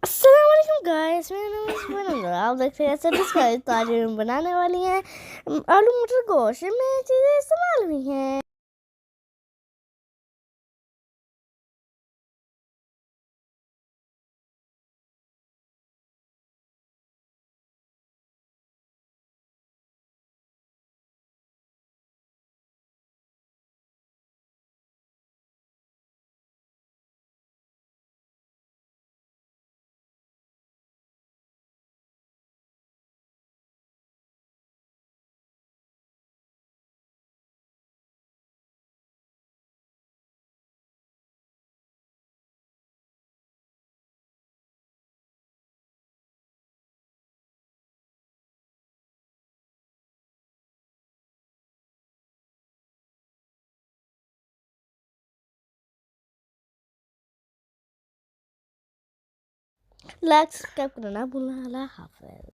अस्सलाम वालेकुम गाइस, मेरा नाम है सुबह। आप देख रहे हैं सैटिस गाइस। तो आज हम बनाने वाली हैं आलू मटर गोश्त में चीज़ें इस्तेमाल हुई हैं। लाइक सब्सक्राइब करना ना भूलना। अल्लाह हाफ़िज़।